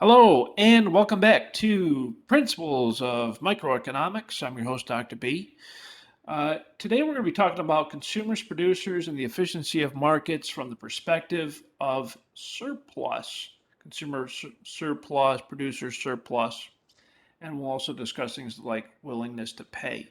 Hello, and welcome back to Principles of Microeconomics. I'm your host, Dr. B. Today, we're going to be talking about consumers, producers, and the efficiency of markets from the perspective of surplus, surplus, producer surplus, and we'll also discuss things like willingness to pay.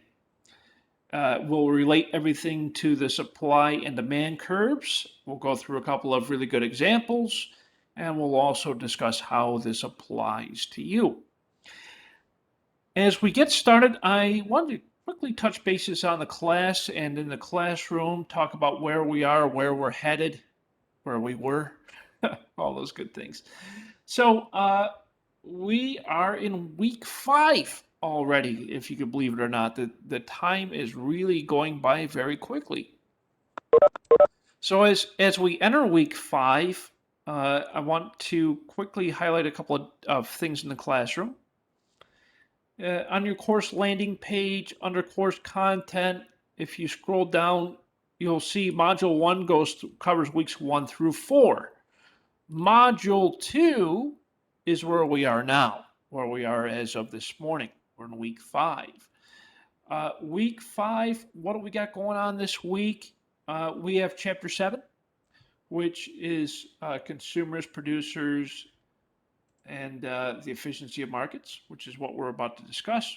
We'll relate everything to the supply and demand curves. We'll go through a couple of really good examples, and we'll also discuss how this applies to you. As we get started, I wanted to quickly touch bases on the class and in the classroom, talk about where we are, where we're headed, where we were, all those good things. So, we are in week 5 already, if you could believe it or not. The time is really going by very quickly. So as we enter week 5, I want to quickly highlight a couple of things in the classroom. On your course landing page, under course content, if you scroll down, you'll see Module 1 covers weeks 1 through 4. Module 2 is where we are now, where we are as of this morning. We're in week 5. Week 5, what do we got going on this week? We have Chapter 7, which is consumers, producers, and the efficiency of markets, which is what we're about to discuss.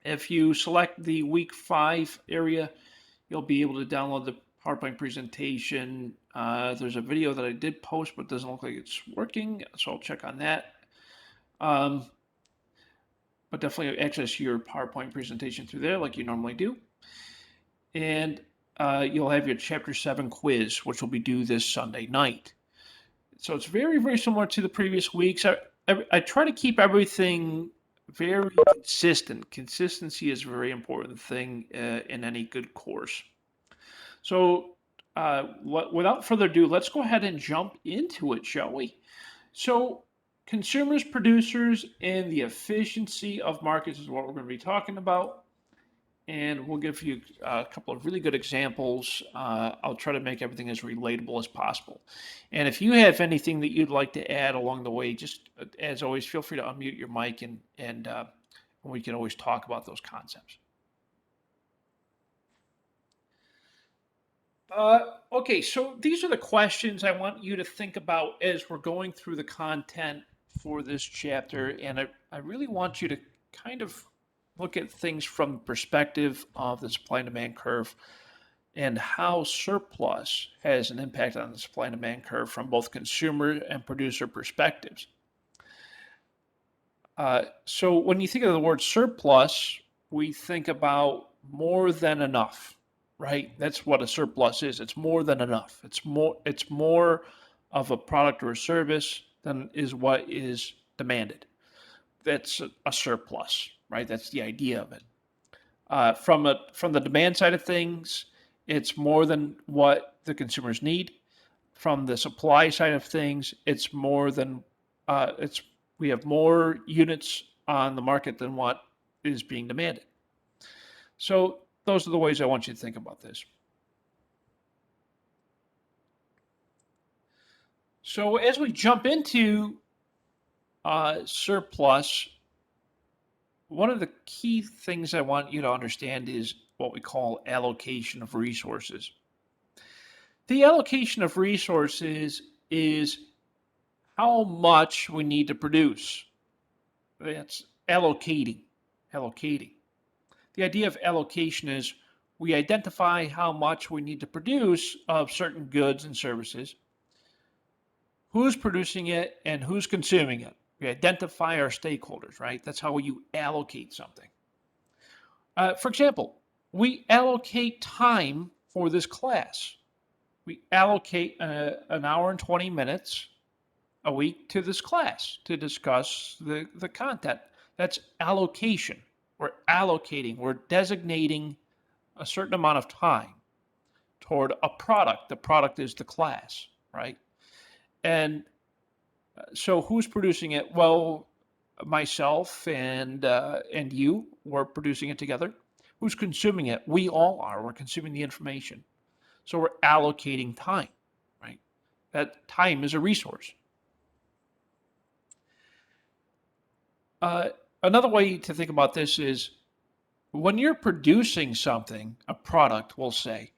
If you select the week 5 area, you'll be able to download the PowerPoint presentation. There's a video that I did post, but it doesn't look like it's working, so I'll check on that. But definitely access your PowerPoint presentation through there like you normally do. And you'll have your Chapter 7 quiz, which will be due this Sunday night. So it's very, very similar to the previous weeks. I try to keep everything very consistent. Consistency is a very important thing in any good course. So without further ado, let's go ahead and jump into it, shall we? So consumers, producers, and the efficiency of markets is what we're going to be talking about. And we'll give you a couple of really good examples. I'll try to make everything as relatable as possible. And if you have anything that you'd like to add along the way, just as always, feel free to unmute your mic and we can always talk about those concepts. Okay, so these are the questions I want you to think about as we're going through the content for this chapter. And I really want you to kind of look at things from the perspective of the supply and demand curve and how surplus has an impact on the supply and demand curve from both consumer and producer perspectives. So when you think of the word surplus, we think about more than enough, right? That's what a surplus is. It's more than enough. It's more of a product or a service than is what is demanded. That's a surplus, right? That's the idea of it. From the demand side of things, it's more than what the consumers need. From the supply side of things, it's more than we have more units on the market than what is being demanded. So those are the ways I want you to think about this. So as we jump into surplus, one of the key things I want you to understand is what we call allocation of resources. The allocation of resources is how much we need to produce. That's allocating. The idea of allocation is we identify how much we need to produce of certain goods and services, who's producing it, and who's consuming it. We identify our stakeholders, right? That's how you allocate something. For example, we allocate time for this class. We allocate an hour and 20 minutes a week to this class to discuss the content. That's allocation. We're allocating, we're designating a certain amount of time toward a product. The product is the class, right? And so who's producing it? Well, myself and you, we're producing it together. Who's consuming it? We all are. We're consuming the information. So we're allocating time, right? That time is a resource. Uh, Another way to think about this is when you're producing something, a product, we'll say,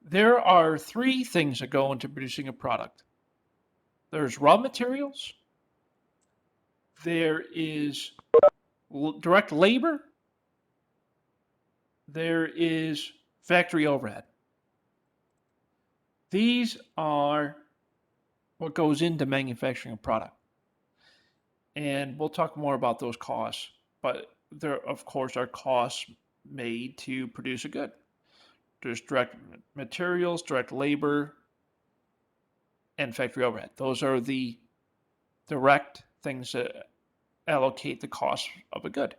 there are three things that go into producing a product. There's raw materials, there is direct labor, there is factory overhead. These are what goes into manufacturing a product. And we'll talk more about those costs, but there, of course, are costs made to produce a good. There's direct materials, direct labor, and factory overhead. Those are the direct things that allocate the cost of a good.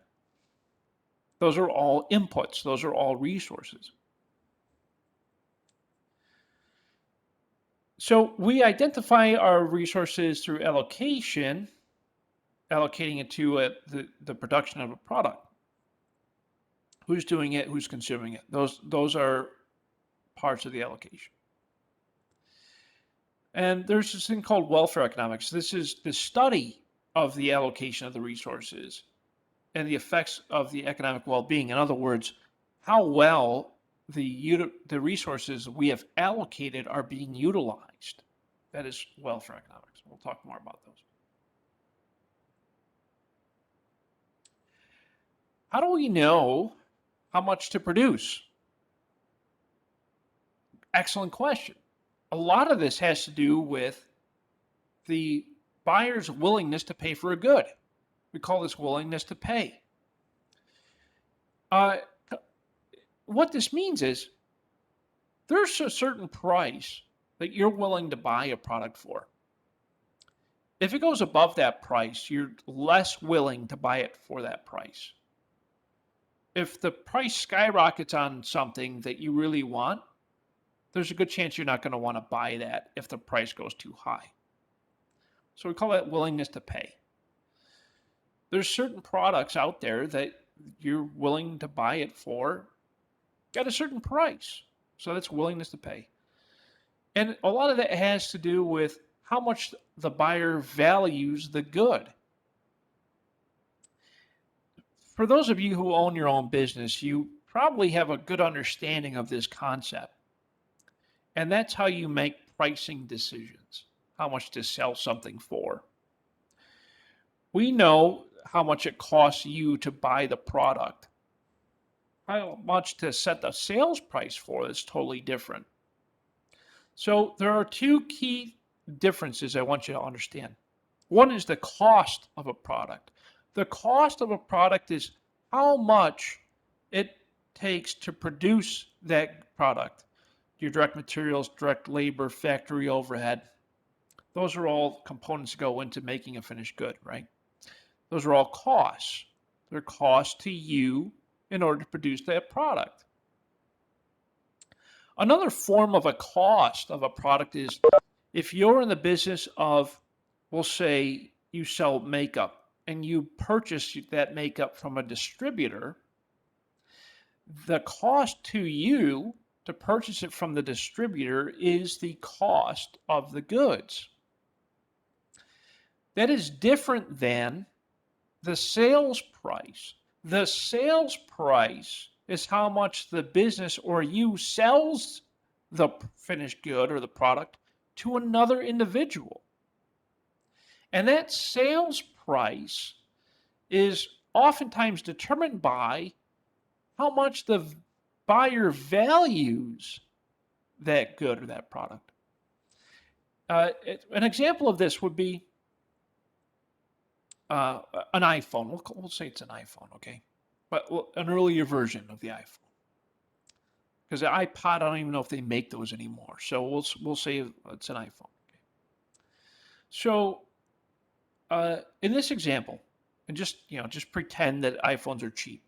Those are all inputs, those are all resources. So we identify our resources through allocation, allocating it to the production of a product. Who's doing it? Who's consuming it? Those are parts of the allocation. And there's this thing called welfare economics. This is the study of the allocation of the resources and the effects of the economic well-being. In other words, how well the resources we have allocated are being utilized. That is welfare economics. We'll talk more about those. How do we know how much to produce? Excellent question. A lot of this has to do with the buyer's willingness to pay for a good. We call this willingness to pay. What this means is there's a certain price that you're willing to buy a product for. If it goes above that price, you're less willing to buy it for that price. If the price skyrockets on something that you really want, there's a good chance you're not going to want to buy that if the price goes too high. So we call that willingness to pay. There's certain products out there that you're willing to buy it for at a certain price. So that's willingness to pay. And a lot of that has to do with how much the buyer values the good. For those of you who own your own business, you probably have a good understanding of this concept. And that's how you make pricing decisions, how much to sell something for. We know how much it costs you to buy the product. How much to set the sales price for is totally different. So there are two key differences I want you to understand. One is the cost of a product. The cost of a product is how much it takes to produce that product. Your direct materials, direct labor, factory overhead. Those are all components that go into making a finished good, right? Those are all costs. They're costs to you in order to produce that product. Another form of a cost of a product is if you're in the business of, we'll say you sell makeup and you purchase that makeup from a distributor, the cost to you to purchase it from the distributor is the cost of the goods. That is different than the sales price. The sales price is how much the business or you sells the finished good or the product to another individual. And that sales price is oftentimes determined by how much the buyer values that good or that product. An example of this would be an iPhone. We'll say it's an iPhone, okay? But an earlier version of the iPhone. Because the iPod, I don't even know if they make those anymore. So we'll say it's an iPhone. Okay? So in this example, and just pretend that iPhones are cheap.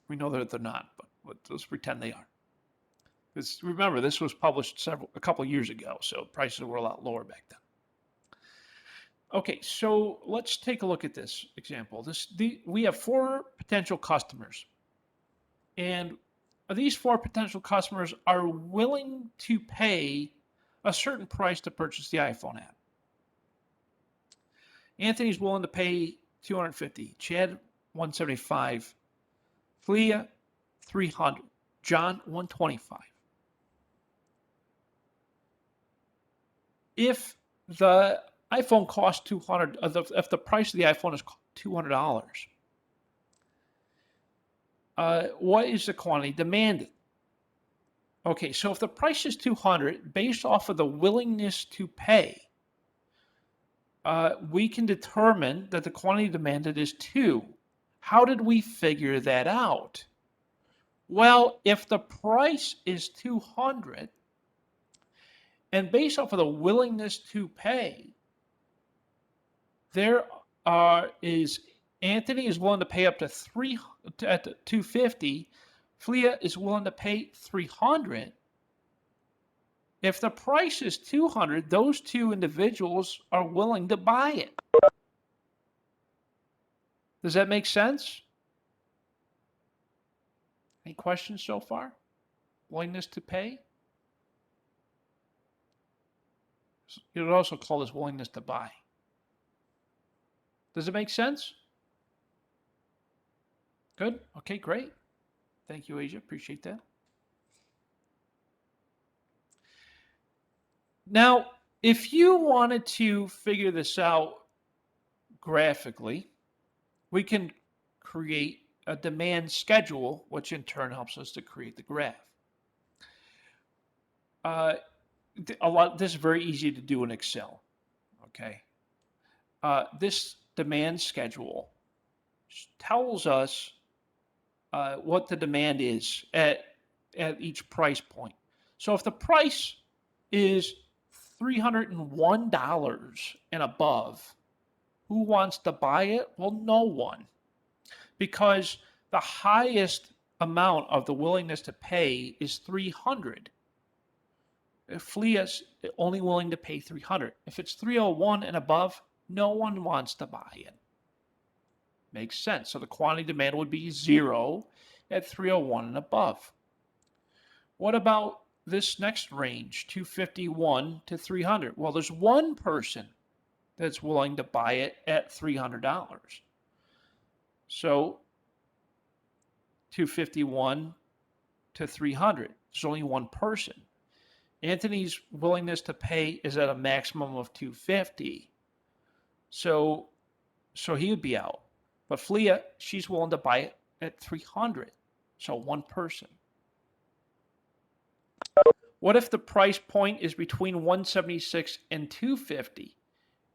We know that they're not, but let's pretend they are. Because remember, this was published a couple years ago, so prices were a lot lower back then. Okay, so let's take a look at this example. We have 4 potential customers, and these 4 potential customers are willing to pay a certain price to purchase the iPhone app. Anthony's willing to pay 250. Chad, 175. Flea, 300. John, 125. If the iPhone costs 200, if the price of the iPhone is $200, what is the quantity demanded? Okay, so if the price is 200, based off of the willingness to pay, we can determine that the quantity demanded is 2. How did we figure that out? Well, if the price is 200, and based off of the willingness to pay, there is Anthony is willing to pay up to 250. Flea is willing to pay 300. If the price is 200, those two individuals are willing to buy it. Does that make sense? Any questions so far? Willingness to pay? You would also call this willingness to buy. Does it make sense? Good. Okay, great. Thank you, Asia. Appreciate that. Now, if you wanted to figure this out graphically, we can create a demand schedule, which in turn helps us to create the graph. This is very easy to do in Excel. Okay. This demand schedule tells us what the demand is at each price point. So if the price is $301 and above, who wants to buy it? Well, no one, because the highest amount of the willingness to pay is 300. Flea's only willing to pay 300. If it's 301 and above, no one wants to buy it. Makes sense. So the quantity demand would be 0 at 301 and above. What about this next range, 251 to 300? Well, there's one person that's willing to buy it at $300. So 251 to 300. There's only one person. Anthony's willingness to pay is at a maximum of 250. So he would be out. But Flea, she's willing to buy it at 300. So one person. What if the price point is between 176 and 250?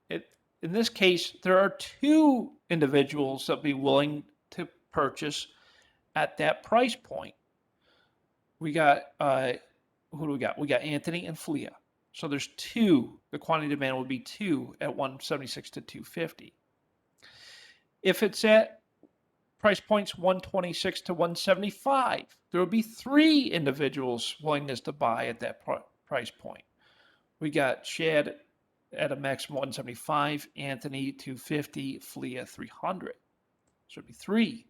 In this case, there are two individuals that be willing to purchase at that price point. We got who do we got? We got Anthony and Flea. So there's two. The quantity demand would be 2 at 176 to 250. If it's at price points 126 to 175, there will be 3 individuals' willingness to buy at that price point. We got Chad at a maximum 175, Anthony 250, Flea 300. So it'd be 3.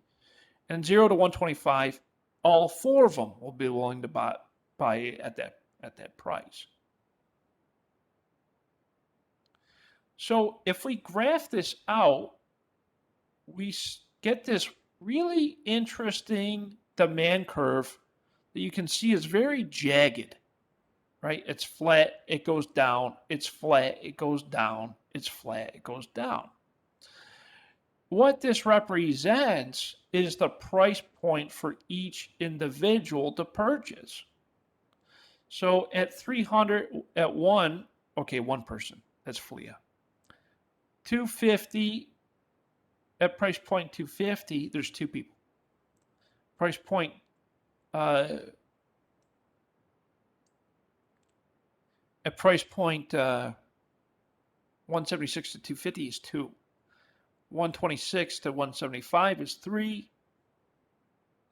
And 0 to 125, all 4 of them will be willing to buy at that price. So if we graph this out, we get this really interesting demand curve that you can see is very jagged, right? It's flat, it goes down, it's flat, it goes down, it's flat, it goes down. What this represents is the price point for each individual to purchase. So at 300, at one person, that's Flea. 250, at price point 250, there's 2 people. Price point at price point 176 to 250 is 2. 126 to 175 is 3.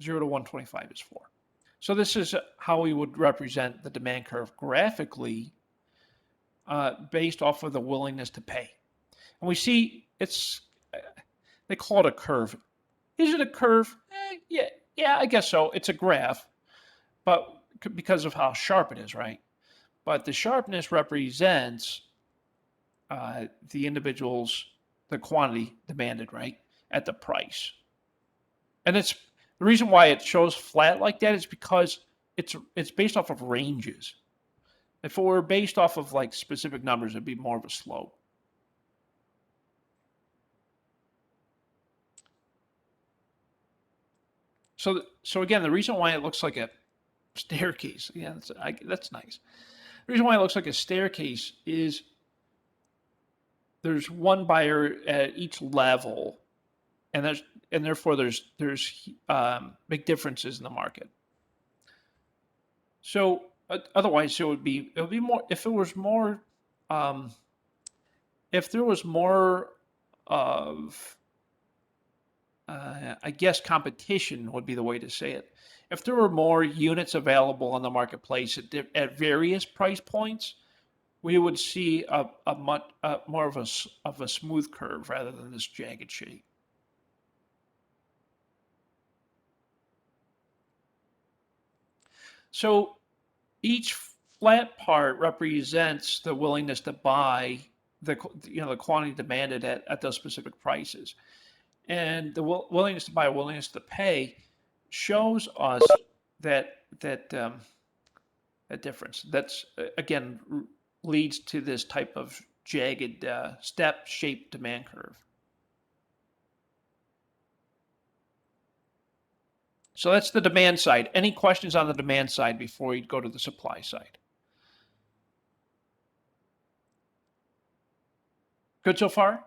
0 to 125 is 4. So this is how we would represent the demand curve graphically based off of the willingness to pay. And we see they call it a curve. Is it a curve? Yeah, I guess so. It's a graph, but because of how sharp it is, right? But the sharpness represents the the quantity demanded, right, at the price. And it's the reason why it shows flat like that is because it's based off of ranges. If it were based off of like specific numbers, it'd be more of a slope. So again, the reason why it looks like a staircase, yeah, that's nice. The reason why it looks like a staircase is there's one buyer at each level, and therefore there's big differences in the market. So otherwise, it would be more if it was more if there was more of I guess competition would be the way to say it. If there were more units available on the marketplace at various price points, we would see a much more of a smooth curve rather than this jagged shape. So each flat part represents the willingness to buy the the quantity demanded at those specific prices, and the willingness to buy, willingness to pay, shows us that that difference. That's again leads to this type of jagged step-shaped demand curve. So that's the demand side. Any questions on the demand side before we go to the supply side? Good so far?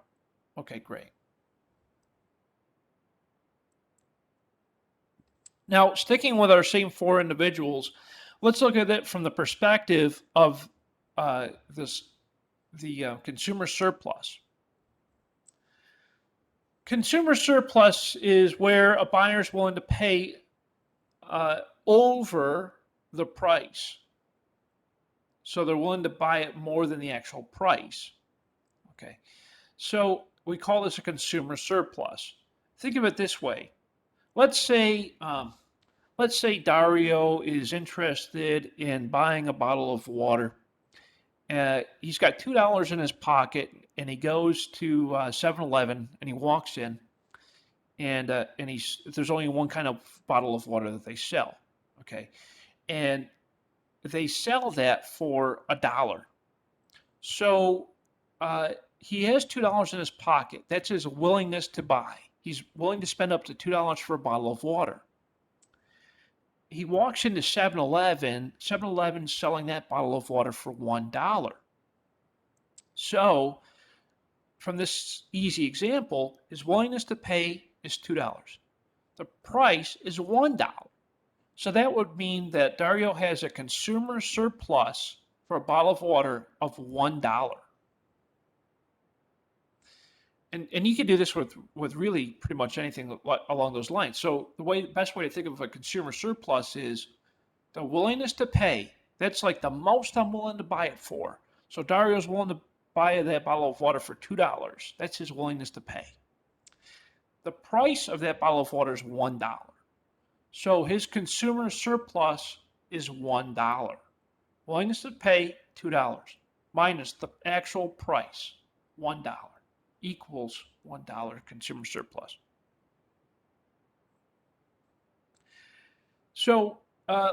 Okay, great. Now, sticking with our same four individuals, let's look at it from the perspective of the consumer surplus. Consumer surplus is where a buyer is willing to pay over the price. So they're willing to buy it more than the actual price. Okay. So we call this a consumer surplus. Think of it this way. Let's say Dario is interested in buying a bottle of water. He's got $2 in his pocket, and he goes to 7-Eleven, and he walks in, and there's only one kind of bottle of water that they sell, okay, and they sell that for $1. So he has $2 in his pocket. That's his willingness to buy. He's willing to spend up to $2 for a bottle of water. He walks into 7-Eleven. 7-Eleven's selling that bottle of water for $1. So, from this easy example, his willingness to pay is $2. The price is $1. So that would mean that Dario has a consumer surplus for a bottle of water of $1. And you can do this with really pretty much anything along those lines. So the best way to think of a consumer surplus is the willingness to pay. That's like the most I'm willing to buy it for. So Dario's willing to buy that bottle of water for $2. That's his willingness to pay. The price of that bottle of water is $1. So his consumer surplus is $1. Willingness to pay, $2, minus the actual price, $1, equals $1 consumer surplus. So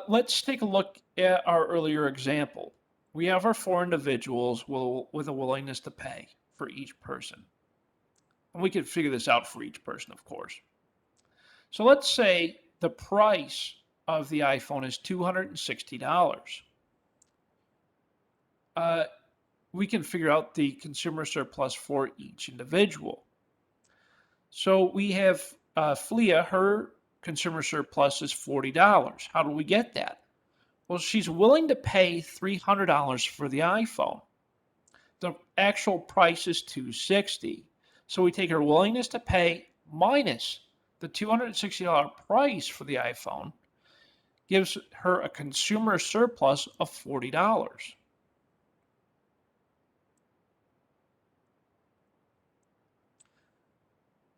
let's take a look at our earlier example. We have our four individuals with a willingness to pay for each person. And we can figure this out for each person, of course. So let's say the price of the iPhone is $260. We can figure out the consumer surplus for each individual. So we have Flea, her consumer surplus is $40. How do we get that? Well, she's willing to pay $300 for the iPhone. The actual price is $260. So we take her willingness to pay minus the $260 price for the iPhone, gives her a consumer surplus of $40.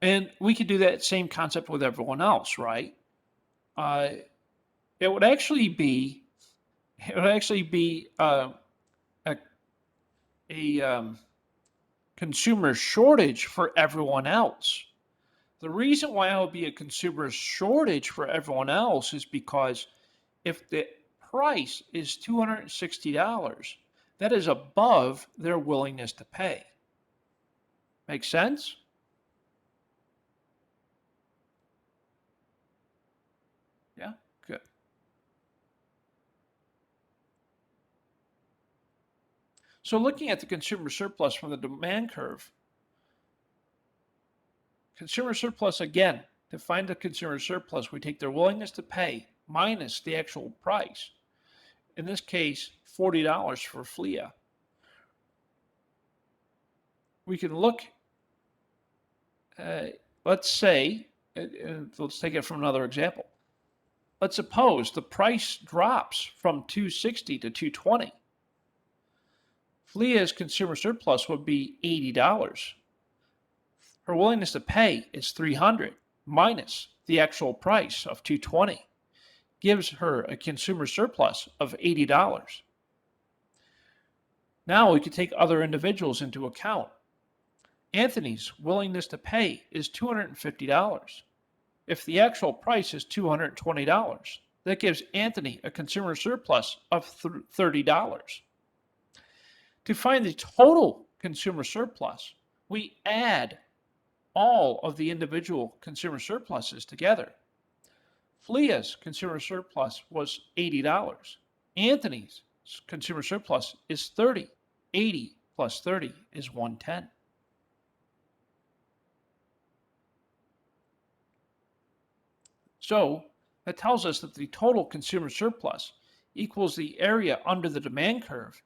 And we could do that same concept with everyone else, right? It would actually be a consumer shortage for everyone else. The reason why it would be a consumer shortage for everyone else is because if the price is $260, that is above their willingness to pay. Make sense? Yeah, good. So looking at the consumer surplus from the demand curve, consumer surplus, again, to find the consumer surplus, we take their willingness to pay minus the actual price. In this case, $40 for Flea. We can look, let's say, let's take it from another example. Let's suppose the price drops from $260 to $220. Flea's consumer surplus would be $80. Her willingness to pay is $300 minus the actual price of $220, gives her a consumer surplus of $80. Now we could take other individuals into account. Anthony's willingness to pay is $250. If the actual price is $220, that gives Anthony a consumer surplus of $30. To find the total consumer surplus, we add all of the individual consumer surpluses together. Flea's consumer surplus was $80. Anthony's consumer surplus is $30. 80 plus 30 is 110. So that tells us that the total consumer surplus equals the area under the demand curve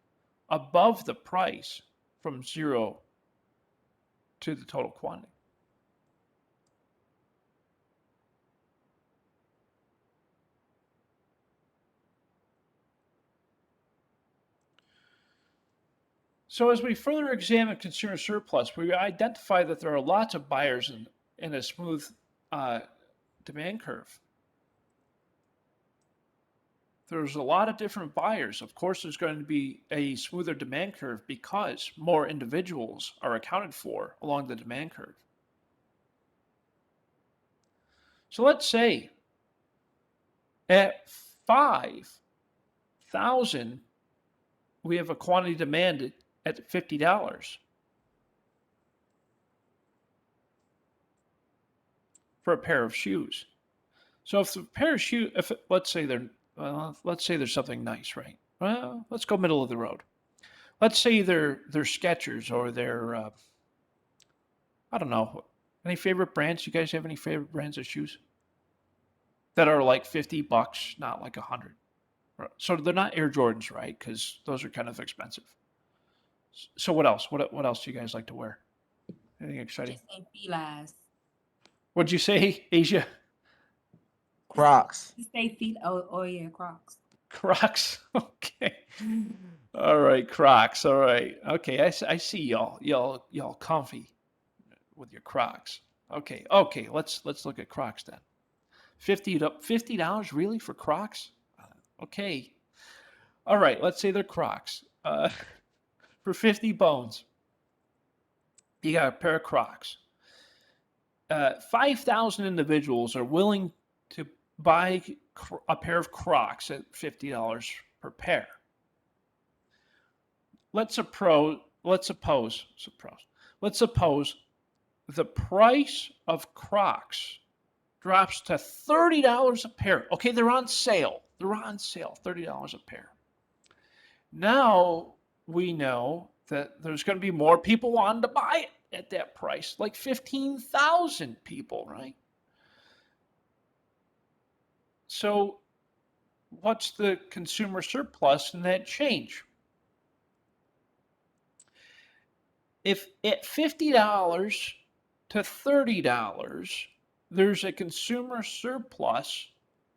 above the price from 0 to the total quantity. So as we further examine consumer surplus, we identify that there are lots of buyers in a smooth demand curve. There's a lot of different buyers. Of course, there's going to be a smoother demand curve because more individuals are accounted for along the demand curve. So let's say at 5,000, we have a quantity demanded at $50 for a pair of shoes. So if the pair of shoes, let's say there's something nice, right? Well, let's go middle of the road. Let's say they're Skechers or they're I don't know. Any favorite brands? You guys have any favorite brands of shoes that are like $50, not like $100? So they're not Air Jordans, right? Because those are kind of expensive. So what else? What else do you guys like to wear? Anything exciting? Just say felines. What'd you say, Asia? Crocs. Just say feet. Oh yeah, Crocs. Crocs. Okay. All right, Crocs. All right. Okay, I see y'all comfy with your Crocs. Okay. Let's look at Crocs then. $50 really for Crocs? Okay. All right. Let's say they're Crocs. For 50 bones, you got a pair of Crocs. 5,000 individuals are willing to buy a pair of Crocs at $50 per pair. Let's suppose the price of Crocs drops to $30 a pair. Okay, they're on sale. $30 a pair. Now we know that there's going to be more people wanting to buy it at that price, like 15,000 people, right? So what's the consumer surplus in that change? If at $50 to $30, there's a consumer surplus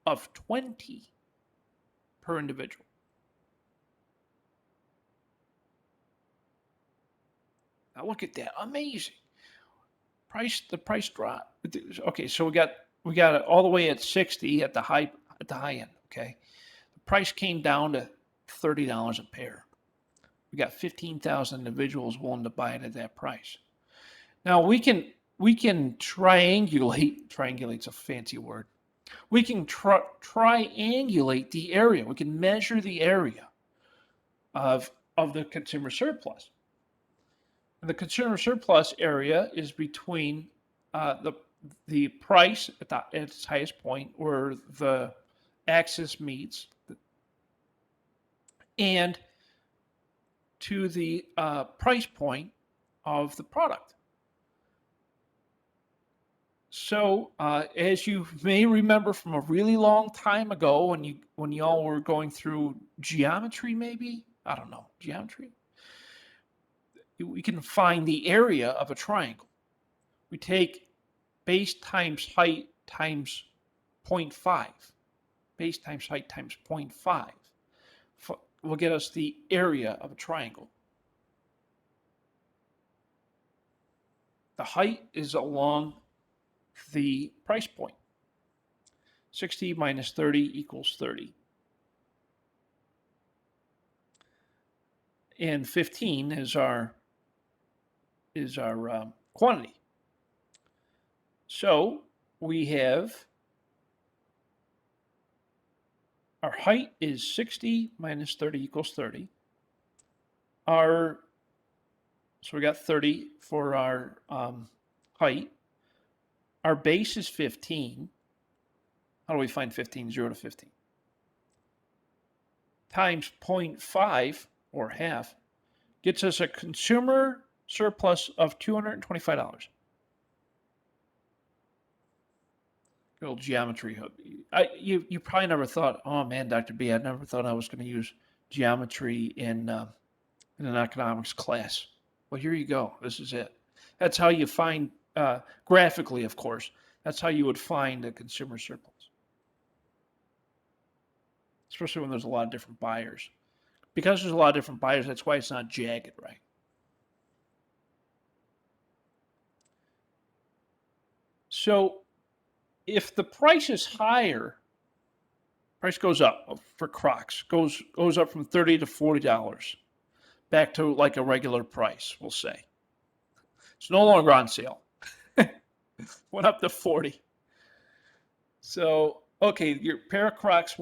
of 20 per individual. Now look at that, amazing. The price drop. Okay, so we got it all the way at 60 at the high end. Okay, the price came down to $30 a pair. We got 15,000 individuals willing to buy it at that price. Now we can triangulate. Triangulate's a fancy word. We can triangulate the area. We can measure the area of the consumer surplus. And the consumer surplus area is between the price at its highest point, where the axis meets, and to the price point of the product. So, as you may remember from a really long time ago, when y'all were going through geometry, maybe, I don't know, geometry, we can find the area of a triangle. We take base times height times 0.5. Base times height times 0.5 will get us the area of a triangle. The height is along the price point. 60 minus 30 equals 30. And 15 is our quantity. So we have our height is 60 minus 30 equals 30. So we got 30 for our height. Our base is 15. How do we find 15? 0 to 15. Times 0.5, or half, gets us a consumer surplus of $225. Good old geometry. You probably never thought, oh man, Dr. B, I never thought I was going to use geometry in an economics class. Well, here you go. This is it. That's how you find, graphically, of course, that's how you would find a consumer surplus. Especially when there's a lot of different buyers. Because there's a lot of different buyers, that's why it's not jagged, right? So if the price is higher, price goes up for Crocs, goes up from $30 to $40, back to like a regular price, we'll say. It's no longer on sale. Went up to 40. So, okay, your pair of Crocs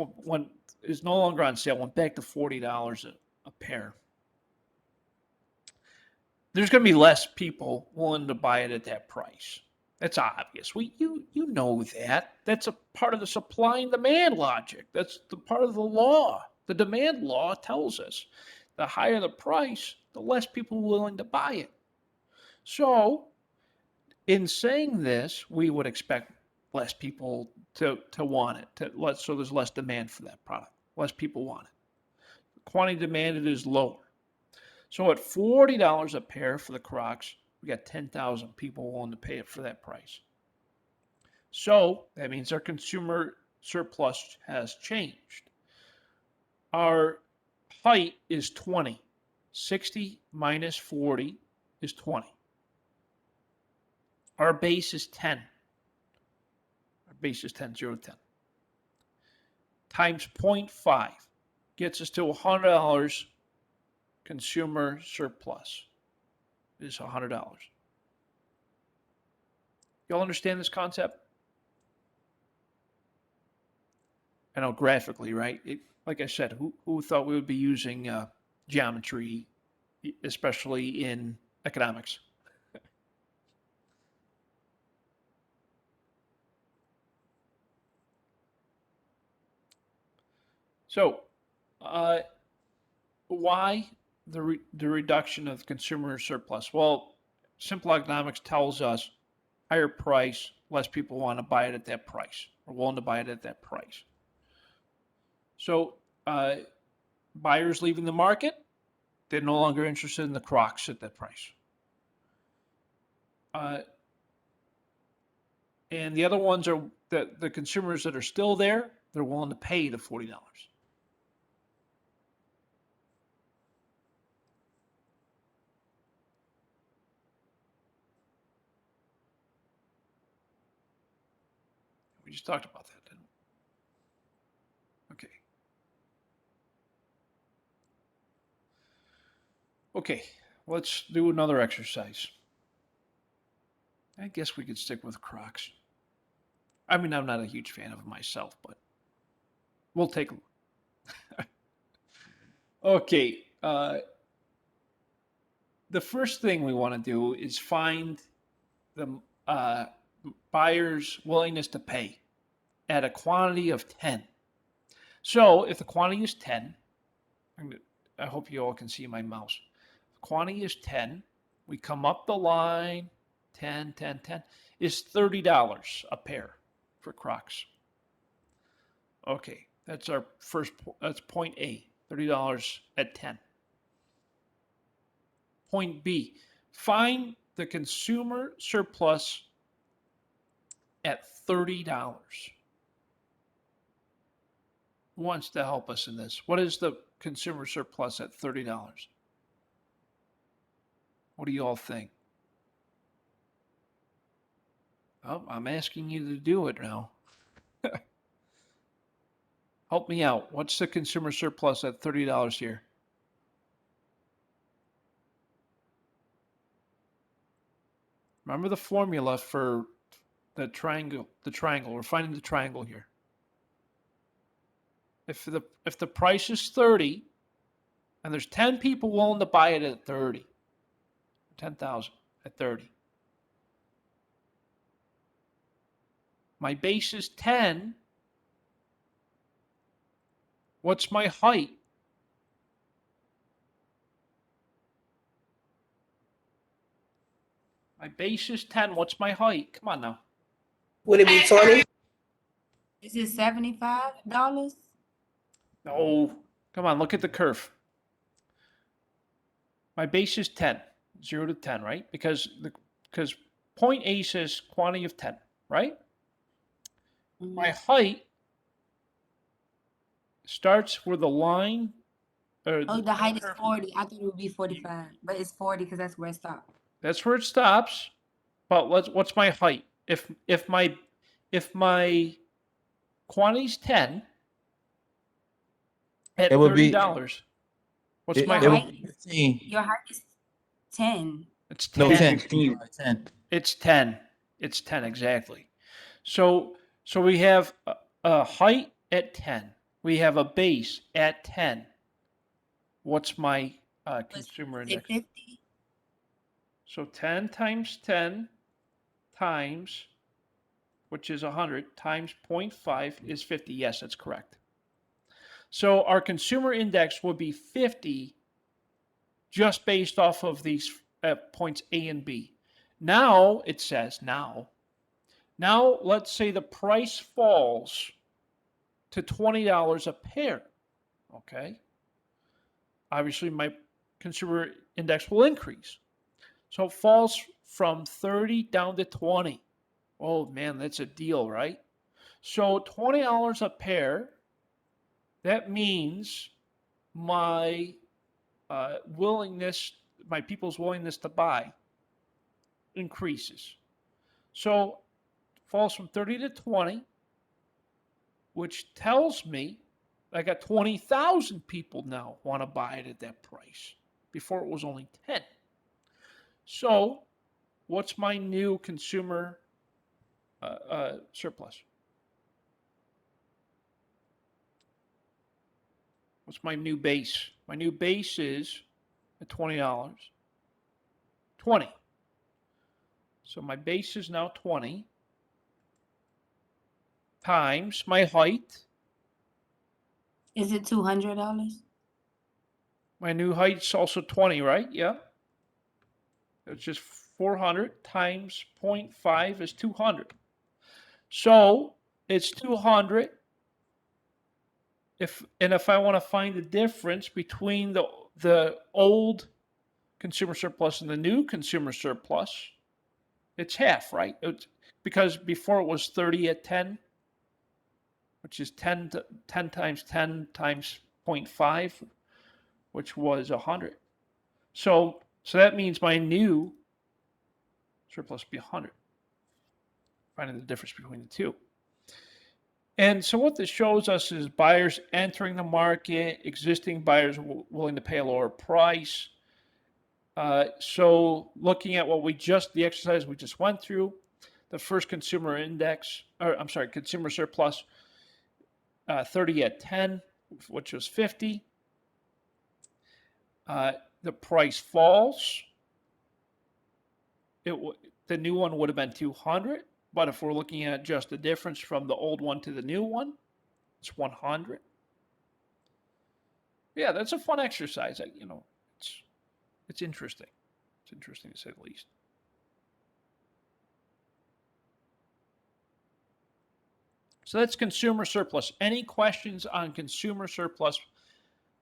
is no longer on sale, went back to $40 a pair. There's going to be less people willing to buy it at that price. That's obvious. You know that. That's a part of the supply and demand logic. That's the part of the law. The demand law tells us the higher the price, the less people willing to buy it. So, in saying this, we would expect less people to want it. So there's less demand for that product. Less people want it. The quantity demanded is lower. So at $40 a pair for the Crocs, we got 10,000 people willing to pay it for that price. So that means our consumer surplus has changed. Our height is 20. 60 minus 40 is 20. Our base is 10. Our base is 10, 0 to 10. Times 0.5 gets us to $100 consumer surplus. Is $100. Y'all understand this concept? I know graphically, right? Like I said, who thought we would be using geometry, especially in economics? So, why the reduction of consumer surplus? Well, simple economics tells us higher price, less people want to buy it at that price, or willing to buy it at that price. So, buyers leaving the market, they're no longer interested in the Crocs at that price. And the other ones are the consumers that are still there, they're willing to pay the $40. We just talked about that, didn't we? Okay. Okay, let's do another exercise. I guess we could stick with Crocs. I mean, I'm not a huge fan of them myself, but we'll take a look. Okay, the first thing we want to do is find the buyer's willingness to pay at a quantity of 10. So if the quantity is 10, I hope you all can see my mouse. The quantity is 10. We come up the line, 10, 10, 10, is $30 a pair for Crocs. Okay, that's our first, that's point A, $30 at 10. Point B, find the consumer surplus at $30. Who wants to help us in this? What is the consumer surplus at $30? What do you all think? Oh, I'm asking you to do it now. Help me out. What's the consumer surplus at $30 here? Remember the formula for the triangle. We're finding the triangle here. If the price is 30 and there's 10 people willing to buy it at 30, 10,000 at 30. My base is 10. What's my height? My base is 10. What's my height? Come on now. Would it be 20? Is it $75? No. Come on, look at the curve. My base is 10. 0 to 10, right? Because point A says quantity of 10, right? My height starts where the line. Oh, the height is 40. I thought it would be 45, but it's 40 because that's where it stopped. That's where it stops. But what's my height? If my quantity's 10 at It would be- $30, what's my Your height? height, 15. your height is 10. It's 10. No, 10. 10. It's 10. It's 10 exactly. So we have a height at 10. We have a base at 10. What's my consumer Is it index? 50? So 10 times 10 times, which is 100, times 0.5 is 50. Yes, that's correct. So our consumer index would be 50 just based off of these points A and B. Now it says, now let's say the price falls to $20 a pair. Okay. Obviously, my consumer index will increase. So it falls from 30 down to 20. Oh man, that's a deal, right? So $20 a pair, that means my my people's willingness to buy increases. So it falls from 30 to 20, which tells me I got 20,000 people now want to buy it at that price. Before it was only 10. So what's my new consumer surplus? What's my new base? My new base is at $20. 20. So my base is now 20 times my height. Is it $200? My new height's also 20, right? Yeah. It's just 400 times 0.5 is 200. So it's 200. If I want to find the difference between the old consumer surplus and the new consumer surplus, it's half, right? Because before it was 30 at 10, which is 10 times 10 times 0.5, which was 100. So that means my new surplus will be 100. Finding the difference between the two. And so what this shows us is buyers entering the market, existing buyers willing to pay a lower price. So looking at the exercise we just went through, the first consumer index, consumer surplus, 30 at 10, which was 50. The price falls. The new one would have been 200, but if we're looking at just the difference from the old one to the new one, it's 100. Yeah, that's a fun exercise. It's interesting. It's interesting to say the least. So that's consumer surplus. Any questions on consumer surplus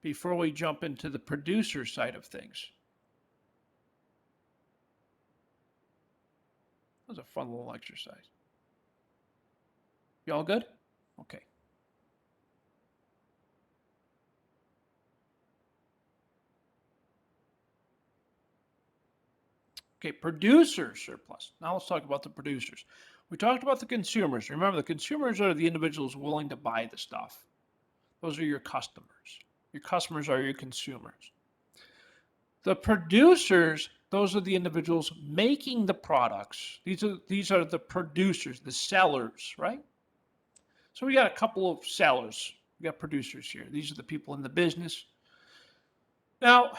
before we jump into the producer side of things? That was a fun little exercise. You all good? Okay. Okay, producer surplus. Now let's talk about the producers. We talked about the consumers. Remember, the consumers are the individuals willing to buy the stuff. Those are your customers. Your customers are your consumers. The producers, those are the individuals making the products. These are the producers, the sellers, right? So we got a couple of sellers. We got producers here. These are the people in the business. Now,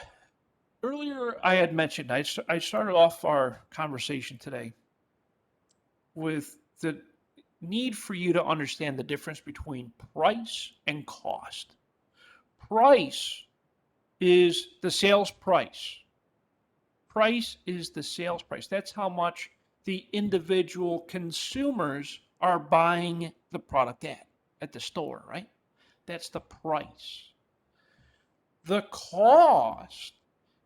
earlier I had mentioned, I started off our conversation today with the need for you to understand the difference between price and cost. Price is the sales price. Price is the sales price. That's how much the individual consumers are buying the product at the store, right? That's the price. The cost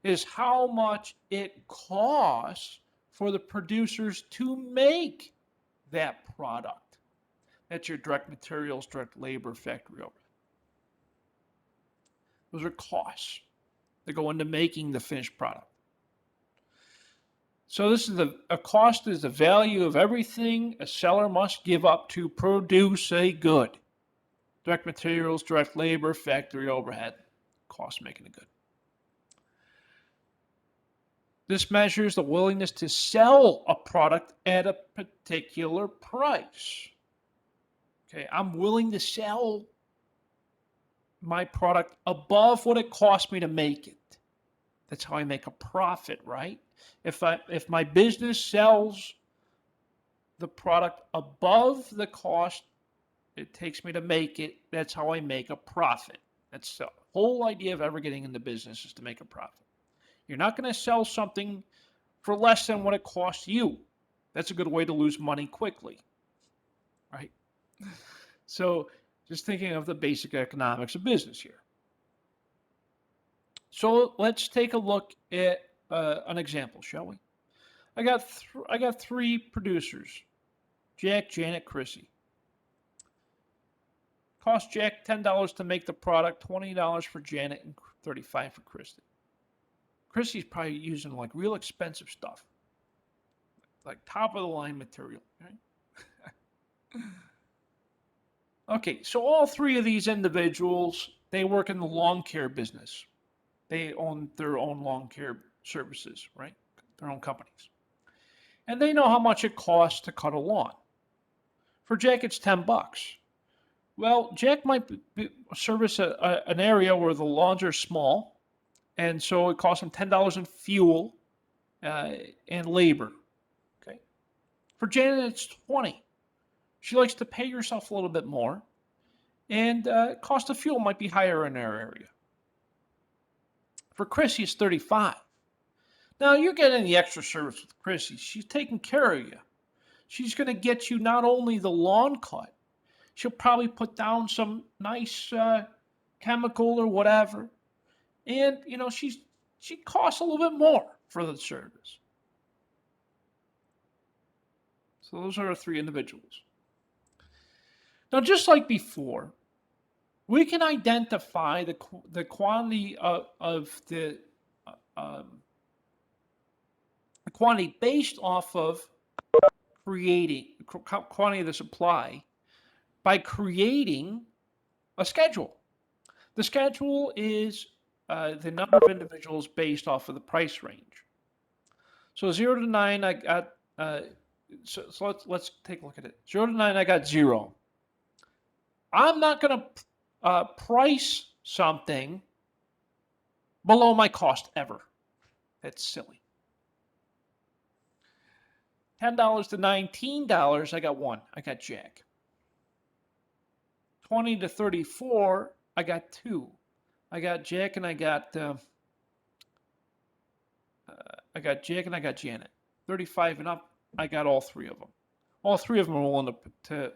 is how much it costs for the producers to make that product. That's your direct materials, direct labor, factory overhead. Those are costs that go into making the finished product. So this is a cost is the value of everything a seller must give up to produce a good. Direct materials, direct labor, factory overhead, cost making a good. This measures the willingness to sell a product at a particular price. Okay, I'm willing to sell my product above what it cost me to make it. That's how I make a profit, right? If my business sells the product above the cost it takes me to make it, that's how I make a profit. That's the whole idea of ever getting into business, is to make a profit. You're not going to sell something for less than what it costs you. That's a good way to lose money quickly, right? So just thinking of the basic economics of business here. So let's take a look at an example, shall we? I got three producers, Jack, Janet, Chrissy. Cost Jack $10 to make the product, $20 for Janet, and $35 for Chrissy. Chrissy's probably using like real expensive stuff, like top of the line material, right? Okay, so all three of these individuals, they work in the lawn care business. They own their own lawn care services, right? Their own companies. And they know how much it costs to cut a lawn. For Jack, it's $10. Well, Jack might service an area where the lawns are small, and so it costs him $10 in fuel and labor. Okay. For Janet, it's $20. She likes to pay herself a little bit more, and cost of fuel might be higher in her area. For Chrissy, it's $35. Now, you're getting the extra service with Chrissy. She's taking care of you. She's going to get you not only the lawn cut, she'll probably put down some nice chemical or whatever. And, she costs a little bit more for the service. So those are our three individuals. Now, just like before, we can identify the quantity of the quantity based off of creating quantity of the supply by creating a schedule. The schedule is the number of individuals based off of the price range. So 0 to 9, I got, so let's take a look at it. 0 to 9, I got 0. I'm not going to price something below my cost ever. That's silly. $10 to $19, I got 1. I got Jack. 20 to 34, I got 2. I got Jack and I got Jack and I got Janet. 35 and up, I got all 3 of them. All 3 of them are willing to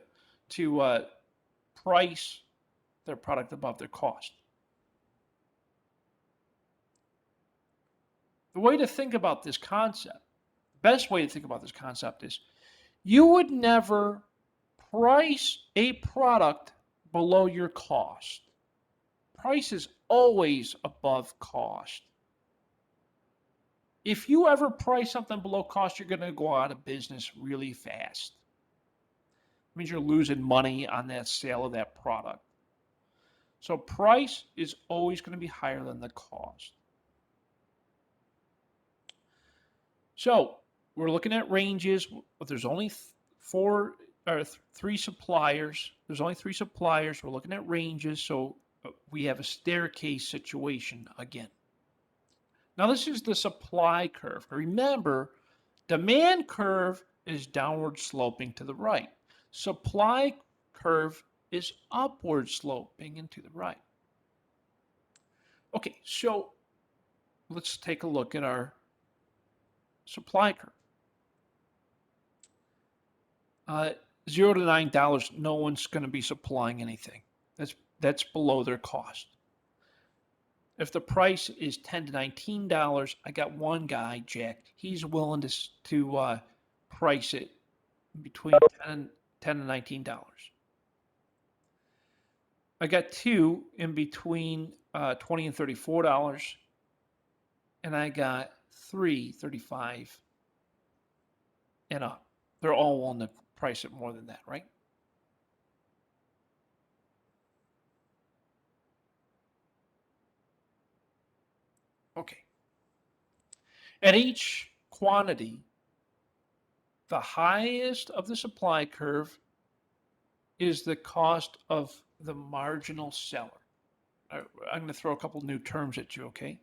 price their product above their cost. The way to think about this concept, the best way to think about this concept is you would never price a product below your cost. Price is always above cost. If you ever price something below cost, you're going to go out of business really fast. It means you're losing money on that sale of that product. So price is always going to be higher than the cost. So we're looking at ranges, but there's only 3 suppliers. There's only 3 suppliers. We're looking at ranges, so we have a staircase situation again. Now this is the supply curve. Remember, demand curve is downward sloping to the right. Supply curve is upward sloping and to the right. Okay, so let's take a look at our supply curve. 0 to $9, no one's going to be supplying anything. That's below their cost. If the price is $10 to $19, I got one guy, Jack. He's willing to price it between $10 and $19. I got 2 in between $20 and $34, and I got 3, $35 and up. They're all willing to price it more than that, right? Okay. At each quantity, the highest of the supply curve is the cost of the marginal seller. I'm going to throw a couple new terms at you, okay?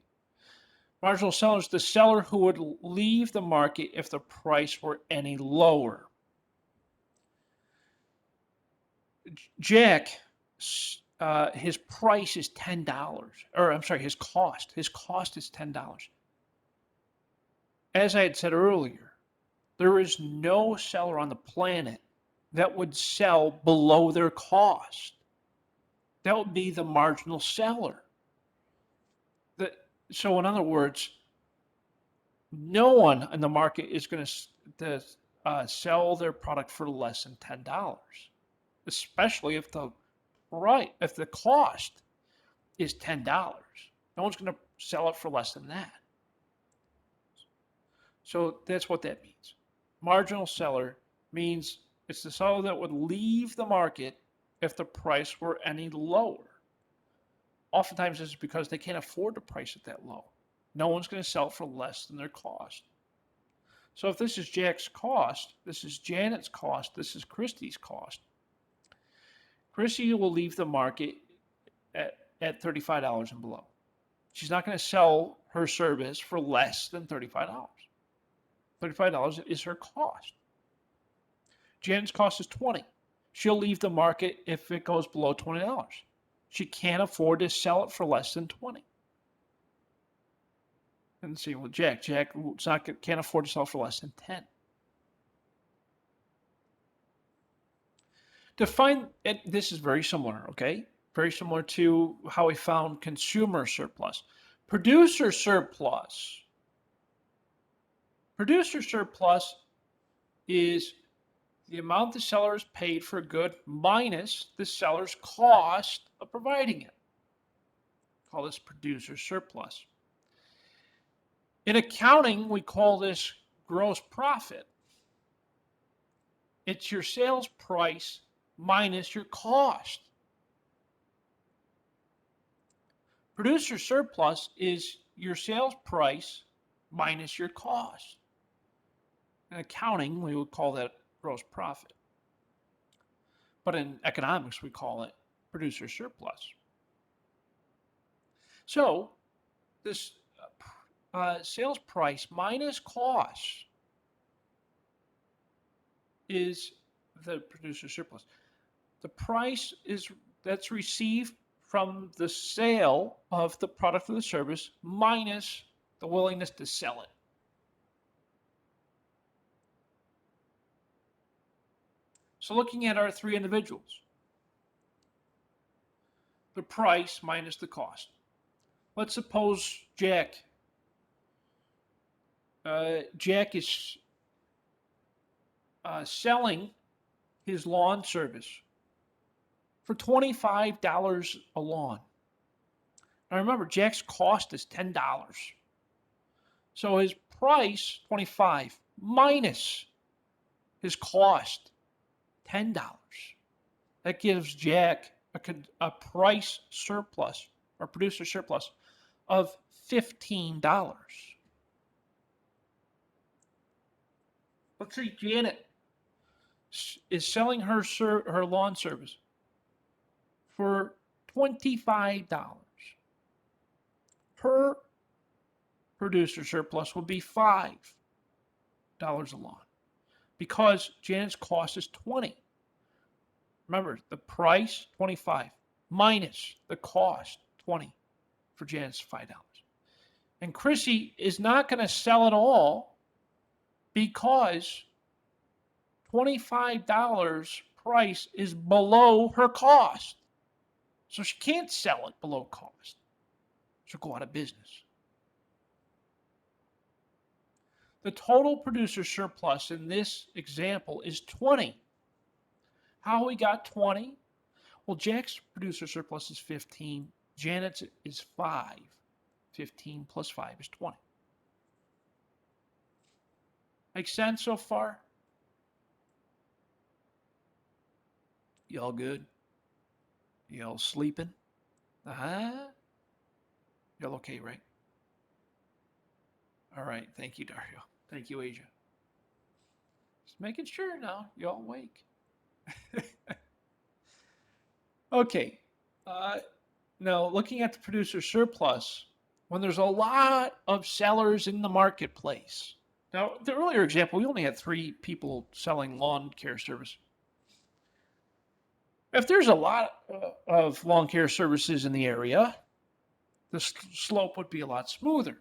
Marginal seller is the seller who would leave the market if the price were any lower. Jack, his price is $10, or I'm sorry, his cost. His cost is $10. As I had said earlier, there is no seller on the planet that would sell below their cost. That would be the marginal seller. So in other words, no one in the market is going to sell their product for less than $10, especially if the cost is $10. No one's going to sell it for less than that. So that's what that means. Marginal seller means it's the seller that would leave the market if the price were any lower. Oftentimes this is because they can't afford to price it that low. No one's going to sell for less than their cost. So if this is Jack's cost, this is Janet's cost, this is Christy's cost, Christy will leave the market at $35 and below. She's not going to sell her service for less than $35. $35 is her cost. Janet's cost is $20. She'll leave the market if it goes below $20. She can't afford to sell it for less than $20. And see, well, Jack can't afford to sell for less than $10. To find it, this is very similar, okay? Very similar to how we found consumer surplus. Producer surplus. Producer surplus is the amount the seller is paid for a good minus the seller's cost of providing it. Call this producer surplus. In accounting, we call this gross profit. It's your sales price minus your cost. Producer surplus is your sales price minus your cost. In accounting, we would call that gross profit. But in economics, we call it producer surplus. So this sales price minus cost is the producer surplus. The price that's received from the sale of the product or the service minus the willingness to sell it. So looking at our three individuals, the price minus the cost. Let's suppose Jack is selling his lawn service for $25 a lawn. Now remember, Jack's cost is $10. So his price, $25, minus his cost, $10. That gives Jack a price surplus or producer surplus of $15. Let's say Janet is selling her lawn service for $25. Her producer surplus would be $5 a lawn because Janet's cost is $20. Remember, the price, $25, minus the cost, $20 for Janet's $5. And Chrissy is not going to sell it all because $25 price is below her cost. So she can't sell it below cost. She'll go out of business. The total producer surplus in this example is 20. How we got 20? Well, Jack's producer surplus is 15. Janet's is 5. 15 plus 5 is 20. Make sense so far? Y'all good? Y'all sleeping? Uh-huh. Y'all okay, right? All right. Thank you, Dario. Thank you, Asia. Just making sure now. Y'all awake. Okay. Now, looking at the producer surplus, when there's a lot of sellers in the marketplace. Now, the earlier example, we only had 3 people selling lawn care service. If there's a lot of lawn care services in the area, the slope would be a lot smoother.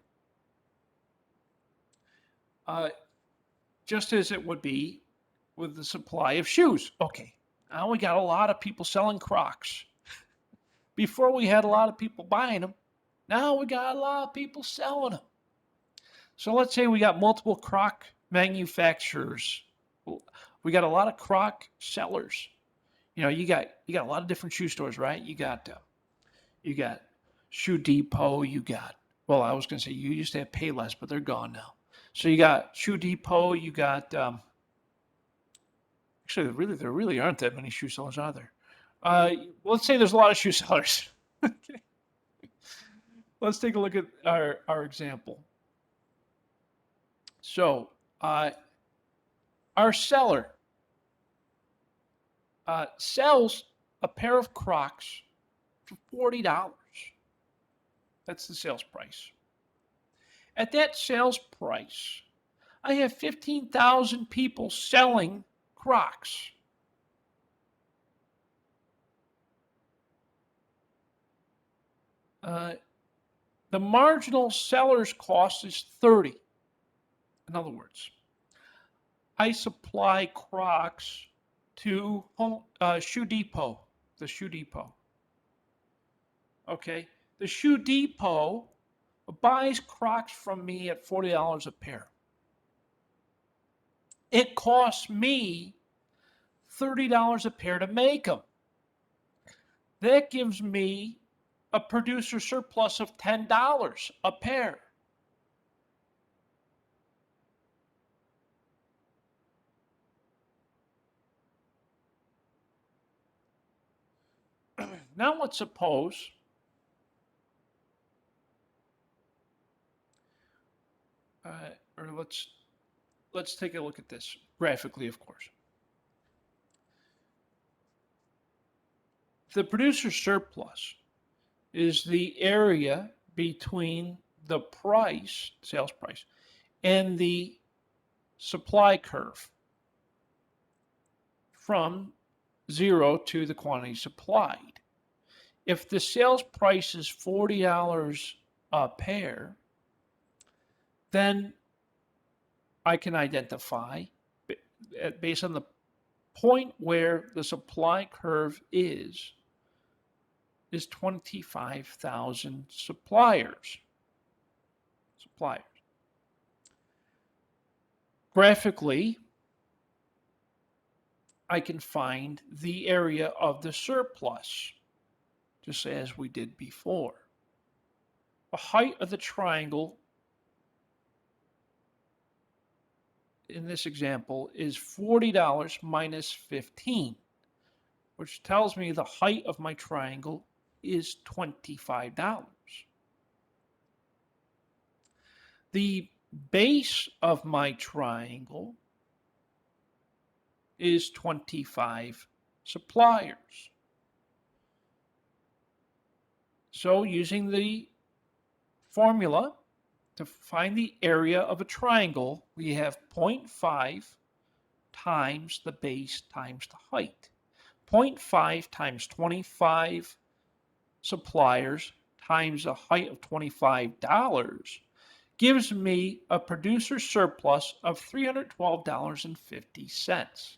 Just as it would be with the supply of shoes. Okay, now we got a lot of people selling Crocs. Before we had a lot of people buying them. Now we got a lot of people selling them. So let's say we got multiple Croc manufacturers. We got a lot of Croc sellers. You know, you got a lot of different shoe stores, right? You got Shoe Depot. Well, I was going to say you used to have Payless, but they're gone now. So you got Shoe Depot. You got actually there really aren't that many shoe sellers, are there? Let's say there's a lot of shoe sellers. Okay. Let's take a look at our example. So our seller sells a pair of Crocs for $40. That's the sales price. At that sales price, I have 15,000 people selling Crocs. The marginal seller's cost is 30. In other words, I supply Crocs to Shoe Depot, the Shoe Depot. Okay, the Shoe Depot buys Crocs from me at $40 a pair. It costs me $30 a pair to make them. That gives me a producer surplus of $10 a pair. Now let's suppose or let's take a look at this graphically, of course. The producer surplus is the area between the price, sales price, and the supply curve from 0 to the quantity supplied. If the sales price is $40 a pair, then I can identify, based on the point where the supply curve is 25,000 suppliers. Graphically, I can find the area of the surplus, just as we did before. The height of the triangle in this example is $40 minus 15, which tells me the height of my triangle is $25. The base of my triangle is 25 suppliers. So using the formula to find the area of a triangle, we have 0.5 times the base times the height. 0.5 times 25 suppliers times a height of $25 gives me a producer surplus of $312.50.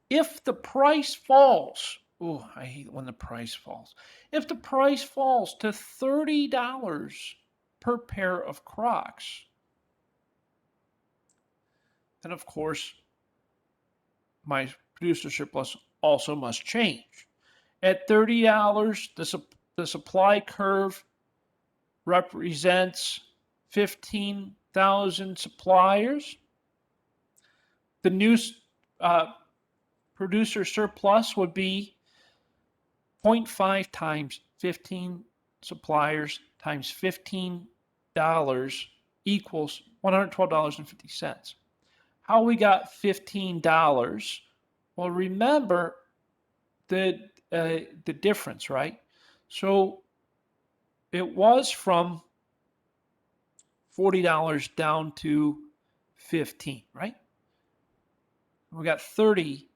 If the price falls, oh, I hate when the price falls. If the price falls to $30 per pair of Crocs, then of course my producer surplus also must change. At $30, the supply curve represents 15,000 suppliers. The new producer surplus would be 0.5 times 15 suppliers times $15 equals $112.50. How we got $15? Well, remember the difference, right? So it was from $40 down to 15, right? We got 30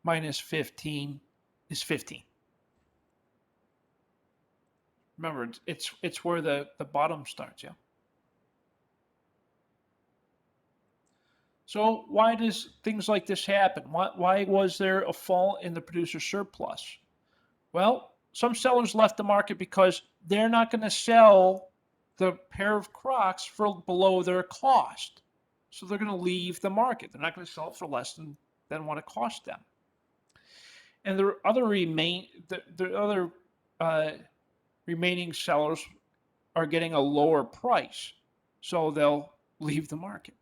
minus 15 is 15. Remember, it's where the bottom starts, yeah? So why does things like this happen? Why was there a fall in the producer surplus? Well, some sellers left the market because they're not going to sell the pair of Crocs for below their cost. So they're going to leave the market. They're not going to sell it for less than what it cost them. And the other remaining sellers are getting a lower price, so they'll leave the market.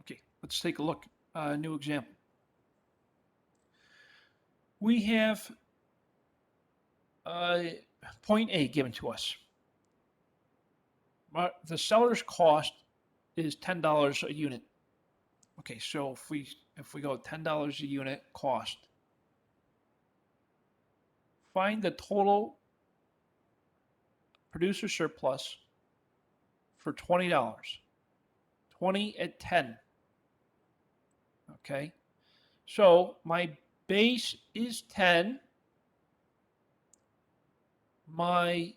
Okay, let's take a look. A new example. We have point A given to us. The seller's cost is $10 a unit. Okay, so if we go $10 a unit cost, find the total producer surplus for $20. 20 at 10. Okay, so my base is 10. My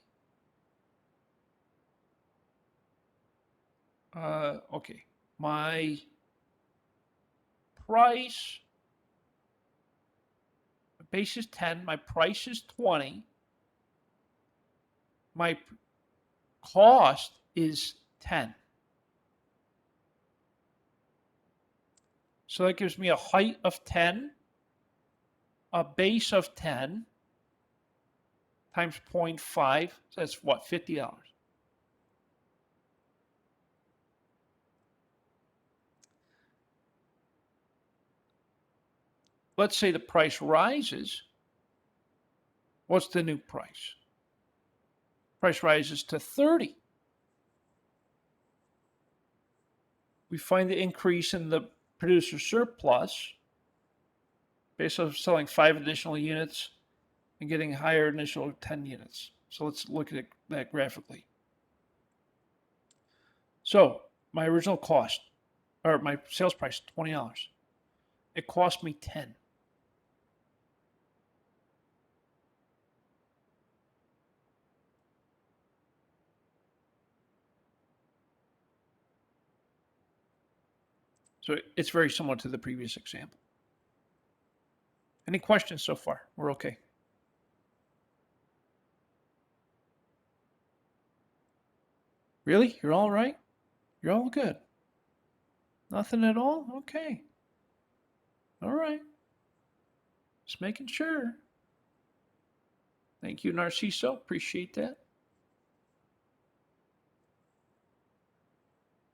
my price, base is 10, my price is 20, my cost is 10. So that gives me a height of 10, a base of 10, times 0.5, so that's what, $50. let's say the price rises. What's the new price? Price rises to 30. We find the increase in the producer surplus based on selling 5 additional units and getting higher initial 10 units. So let's look at that graphically. So my original cost, or my sales price, $20. It cost me 10. So it's very similar to the previous example. Any questions so far? We're okay. Really? You're all right? You're all good? Nothing at all? Okay. All right. Just making sure. Thank you, Narciso. Appreciate that.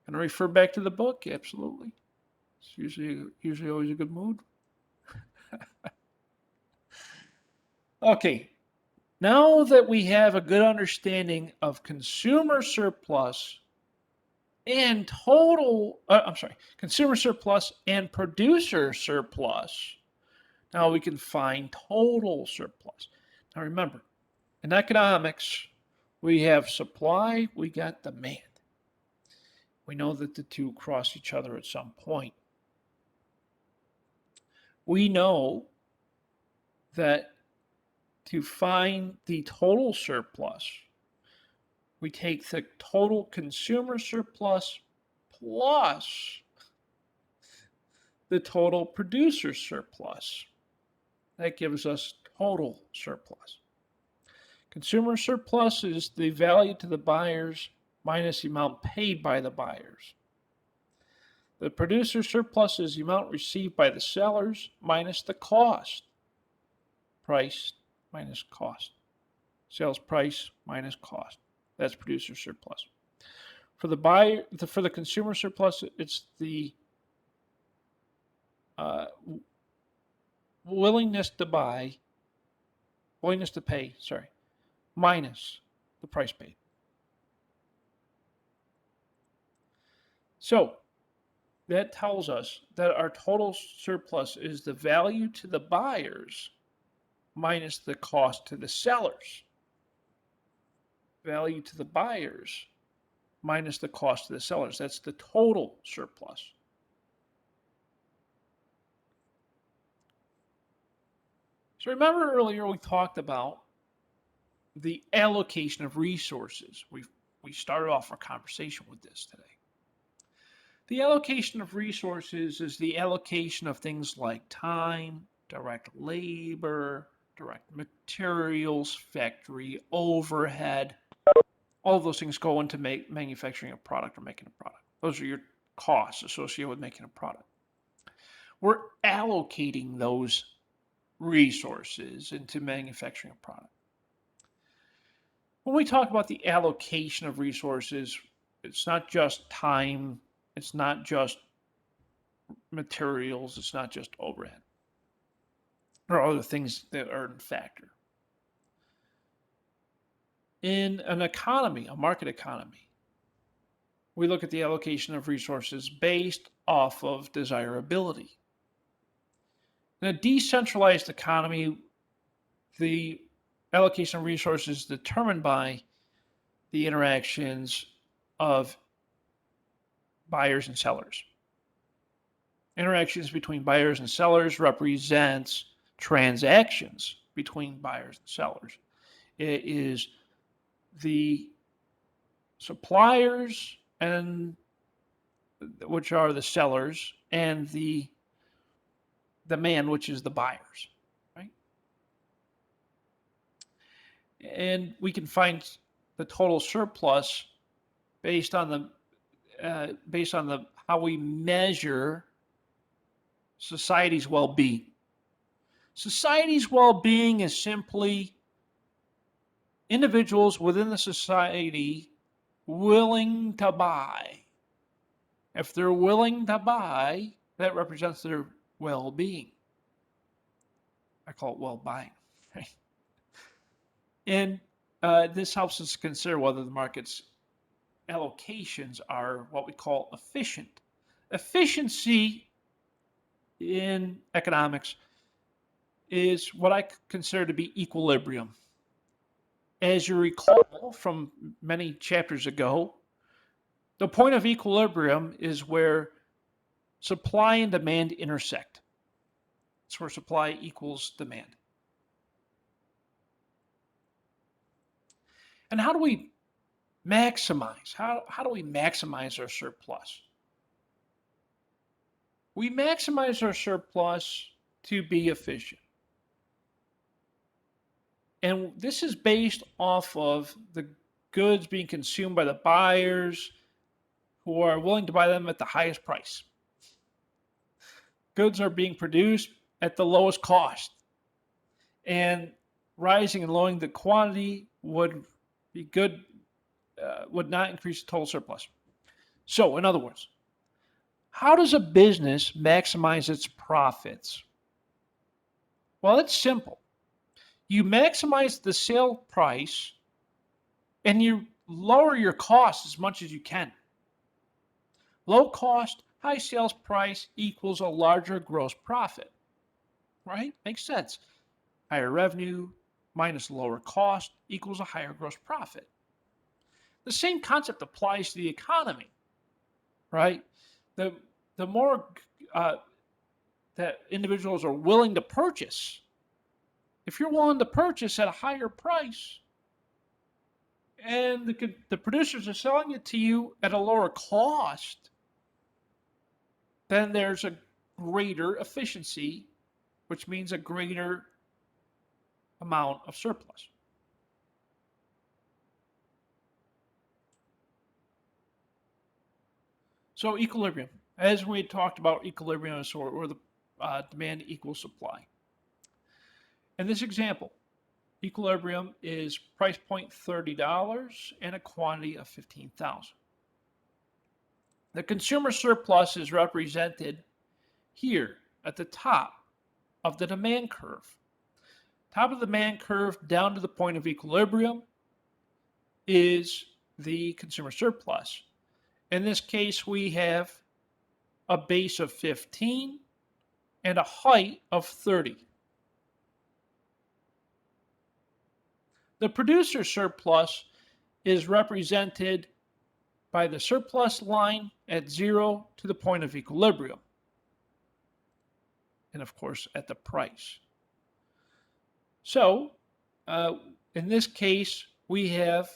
Can I refer back to the book? Absolutely. It's usually always a good mood. Okay. Now that we have a good understanding of consumer surplus and consumer surplus and producer surplus, now we can find total surplus. Now remember, in economics, we have supply, we got demand. We know that the two cross each other at some point. We know that to find the total surplus, we take the total consumer surplus plus the total producer surplus. That gives us total surplus. Consumer surplus is the value to the buyers minus the amount paid by the buyers. The producer surplus is the amount received by the sellers minus the cost. Price minus cost. Sales price minus cost. That's producer surplus. For the consumer surplus, it's the willingness to pay, minus the price paid. So that tells us that our total surplus is the value to the buyers minus the cost to the sellers. Value to the buyers minus the cost to the sellers. That's the total surplus. So remember earlier we talked about the allocation of resources. We started off our conversation with this today. The allocation of resources is the allocation of things like time, direct labor, direct materials, factory overhead. All of those things go into manufacturing a product or making a product. Those are your costs associated with making a product. We're allocating those resources into manufacturing a product. When we talk about the allocation of resources, it's not just time, it's not just materials, it's not just overhead. There are other things that are in factor. In an economy, a market economy, we look at the allocation of resources based off of desirability. In a decentralized economy, the allocation of resources is determined by the interactions of buyers and sellers. Interactions between buyers and sellers represents transactions between buyers and sellers. It is the suppliers, and which are the sellers, and the demand, which is the buyers, right? And we can find the total surplus based on the how we measure society's well-being. Society's well-being is simply individuals within the society willing to buy. If they're willing to buy, that represents their well-being. I call it well buying. Right? And this helps us consider whether the market's allocations are what we call efficient. Efficiency in economics is what I consider to be equilibrium. As you recall from many chapters ago, the point of equilibrium is where supply and demand intersect. It's where supply equals demand. And how do we maximize? How do we maximize our surplus? We maximize our surplus to be efficient. And this is based off of the goods being consumed by the buyers who are willing to buy them at the highest price. Goods are being produced at the lowest cost. And rising and lowering the quantity would be good, would not increase the total surplus. So, in other words, how does a business maximize its profits? Well, it's simple. You maximize the sale price and you lower your costs as much as you can. Low cost, high sales price equals a larger gross profit, right? Makes sense. Higher revenue minus lower cost equals a higher gross profit. The same concept applies to the economy, right? The more that individuals are willing to purchase, if you're willing to purchase at a higher price and the producers are selling it to you at a lower cost, then there's a greater efficiency, which means a greater amount of surplus. So equilibrium, as we talked about equilibrium, or the demand equals supply. In this example, equilibrium is price point $30 and a quantity of 15,000. The consumer surplus is represented here at the top of the demand curve. Top of the demand curve down to the point of equilibrium is the consumer surplus. In this case, we have a base of 15 and a height of 30. The producer surplus is represented by the surplus line at 0 to the point of equilibrium. And of course, at the price. So, in this case, we have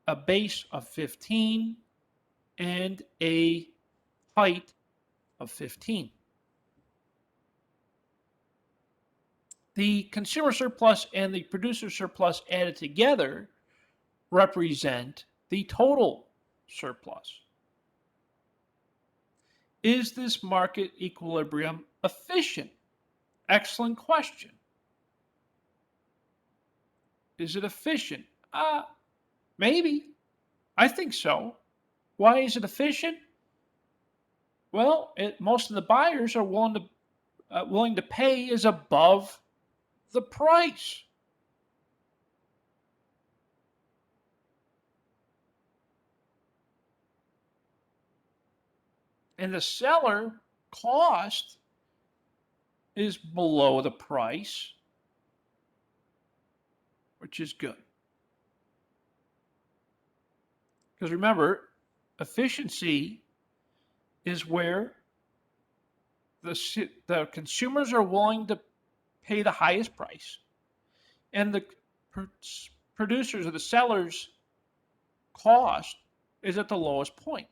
a base of 15 and a height of 15. The consumer surplus and the producer surplus added together represent the total surplus. Is this market equilibrium efficient? Excellent question. Is it efficient? Maybe. I think so. Why is it efficient? Well, most of the buyers are willing to pay is above the price. And the seller cost is below the price, which is good. Because remember, efficiency is where the consumers are willing to pay the highest price, and the producers or the sellers' cost is at the lowest point.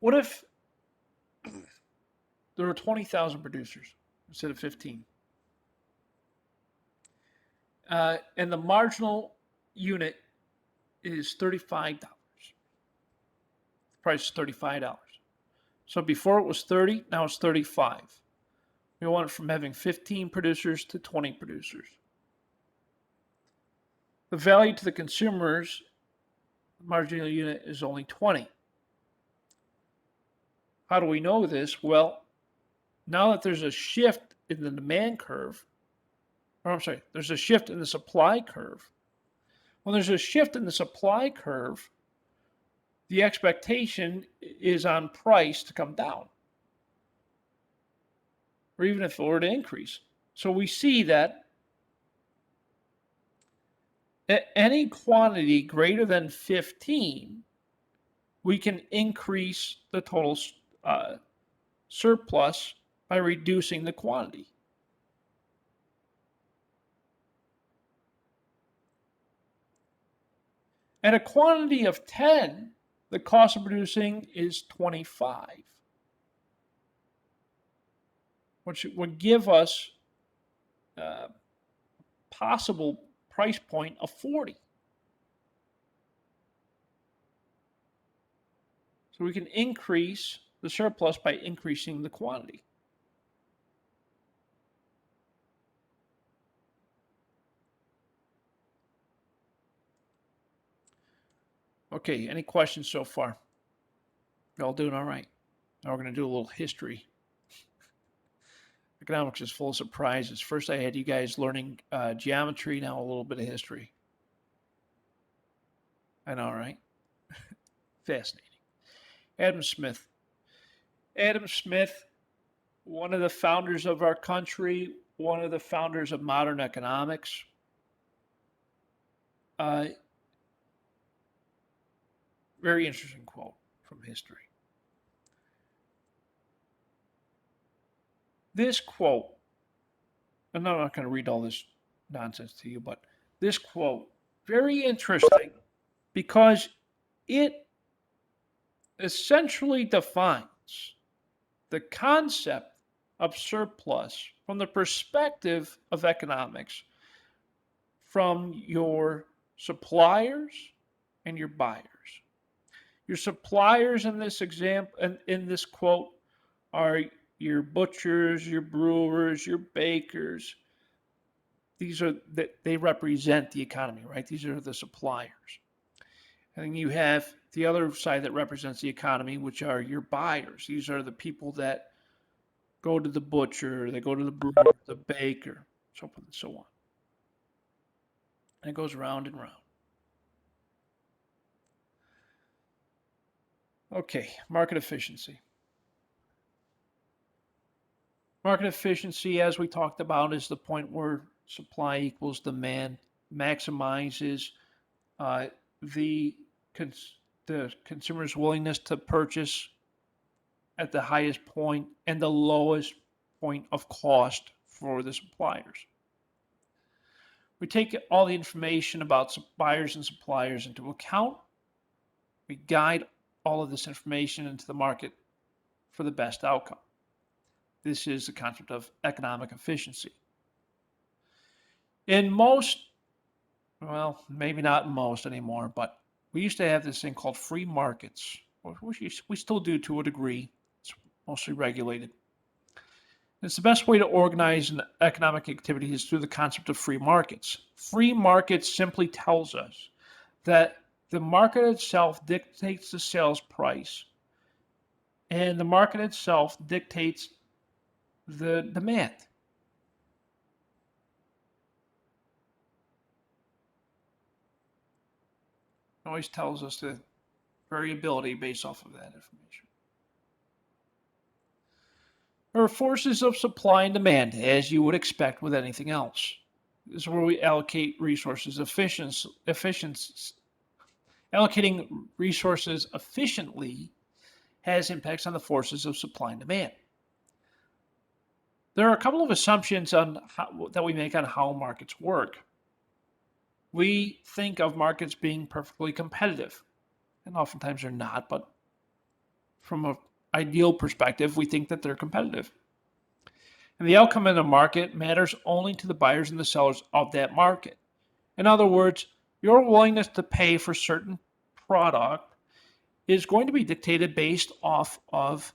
What if there were 20,000 producers instead of 15? And the marginal unit is $35. The price is $35. So before it was 30, now it's 35. We went from having 15 producers to 20 producers. The value to the consumers, the marginal unit, is only 20. How do we know this? Well, now that there's a shift in the demand curve, there's a shift in the supply curve. When there's a shift in the supply curve, the expectation is on price to come down, or even if it were to increase. So we see that at any quantity greater than 15, we can increase the total surplus by reducing the quantity. At a quantity of 10, the cost of producing is 25, which would give us a possible price point of 40. So we can increase the surplus by increasing the quantity. Okay, any questions so far? Y'all doing all right? Now we're going to do a little history. Economics is full of surprises. First, I had you guys learning geometry, now a little bit of history. I know, right? Fascinating. Adam Smith. Adam Smith, one of the founders of our country, one of the founders of modern economics. Very interesting quote from history. This quote, and I'm not going to read all this nonsense to you, but this quote, very interesting because it essentially defines the concept of surplus from the perspective of economics, from your suppliers and your buyers. Your suppliers in this example, in this quote, are your butchers, your brewers, your bakers. These are they represent the economy, right? These are the suppliers. And then you have the other side that represents the economy, which are your buyers. These are the people that go to the butcher, they go to the brewer, the baker, so forth and so on. And it goes round and round. Okay, market efficiency. Market efficiency, as we talked about, is the point where supply equals demand, maximizes the consumer's willingness to purchase at the highest point and the lowest point of cost for the suppliers. We take all the information about buyers and suppliers into account. We guide all of this information into the market for the best outcome. This is the concept of economic efficiency. In most, well, maybe not in most anymore, but we used to have this thing called free markets. We still do to a degree. It's mostly regulated. It's the best way to organize an economic activity is through the concept of free markets. Free markets simply tells us that the market itself dictates the sales price, and the market itself dictates the demand. It always tells us the variability based off of that information. There are forces of supply and demand, as you would expect with anything else. This is where we allocate resources Allocating resources efficiently has impacts on the forces of supply and demand. There are a couple of assumptions that we make on how markets work. We think of markets being perfectly competitive, and oftentimes they're not, but from an ideal perspective, we think that they're competitive. And the outcome in a market matters only to the buyers and the sellers of that market. In other words, your willingness to pay for certain product is going to be dictated based off of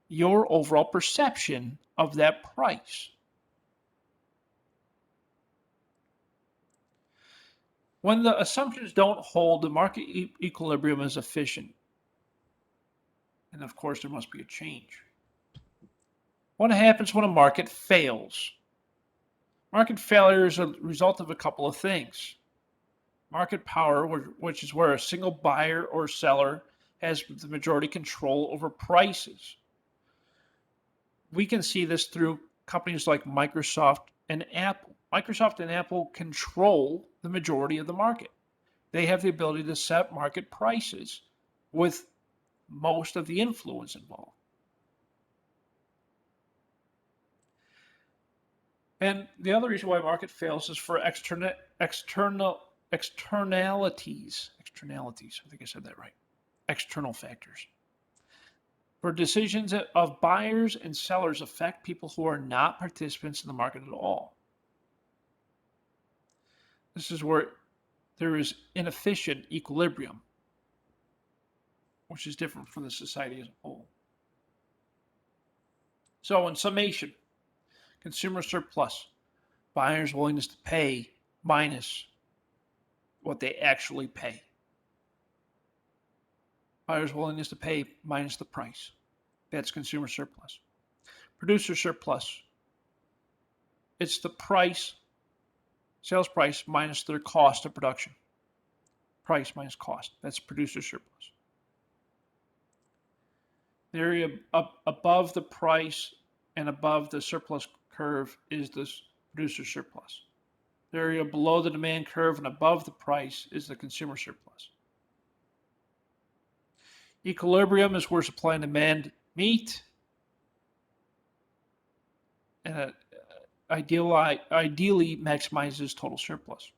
your overall perception of that price. When the assumptions don't hold, the market equilibrium is efficient. And of course, there must be a change. What happens when a market fails? Market failure is a result of a couple of things. Market power, which is where a single buyer or seller has the majority control over prices. We can see this through companies like Microsoft and Apple. Microsoft and Apple control the majority of the market. They have the ability to set market prices with most of the influence involved. And the other reason why market fails is for externalities. I think I said that right. External factors. For decisions of buyers and sellers affect people who are not participants in the market at all. This is where there is inefficient equilibrium, which is different from the society as a whole. So in summation, consumer surplus, buyers' willingness to pay minus what they actually pay. Buyers' willingness to pay minus the price. That's consumer surplus. Producer surplus. It's the price, sales price minus their cost of production. Price minus cost. That's producer surplus. The area above the price and above the surplus curve is the producer surplus. The area below the demand curve and above the price is the consumer surplus. Equilibrium is where supply and demand meet, and ideally maximizes total surplus.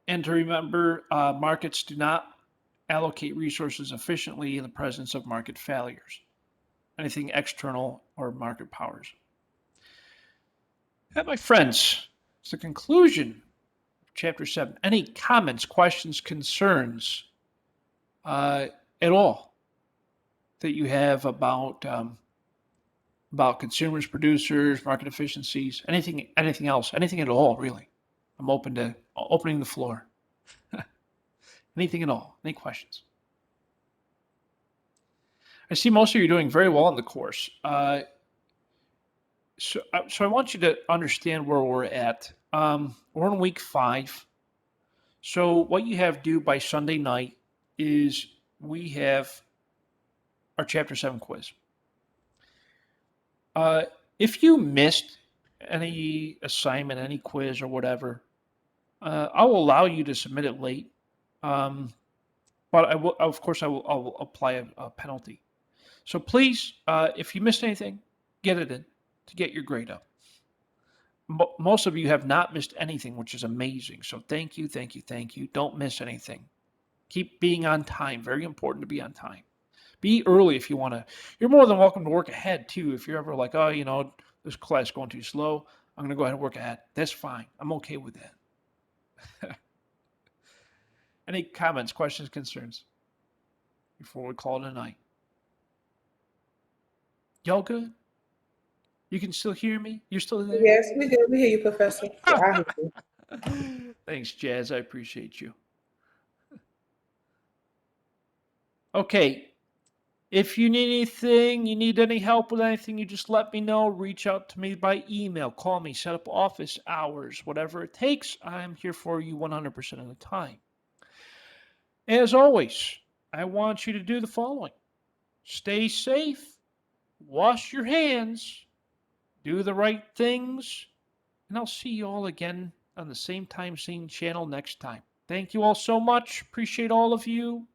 And to remember, markets do not allocate resources efficiently in the presence of market failures, anything external or market powers. And my friends, it's the conclusion of Chapter 7. Any comments, questions, concerns at all that you have about consumers, producers, market efficiencies, anything else, anything at all, really? I'm open to opening the floor. Anything at all, any questions? I see most of you doing very well in the course. So I want you to understand where we're at. We're in week 5. So what you have due by Sunday night is we have our Chapter 7 quiz. If you missed any assignment, any quiz or whatever, I will allow you to submit it late. But I will, of course, I'll apply a penalty. So please, if you missed anything, get it in to get your grade up. Most of you have not missed anything, which is amazing. So thank you. Don't miss anything. Keep being on time. Very important to be on time. Be early if you want to. You're more than welcome to work ahead, too. If you're ever like, oh, this class is going too slow, I'm going to go ahead and work ahead. That's fine. I'm okay with that. Any comments, questions, concerns before we call it a night? Y'all good? You can still hear me? You're still there? Yes, we good. We hear you, Professor. Yeah, I hear you. Thanks, Jazz. I appreciate you. Okay. If you need anything, you need any help with anything, you just let me know. Reach out to me by email. Call me. Set up office hours. Whatever it takes, I'm here for you 100% of the time. As always, I want you to do the following. Stay safe. Wash your hands. Do the right things. And I'll see you all again on the same time, same channel next time. Thank you all so much. Appreciate all of you.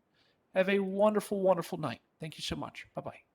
Have a wonderful, wonderful night. Thank you so much. Bye-bye.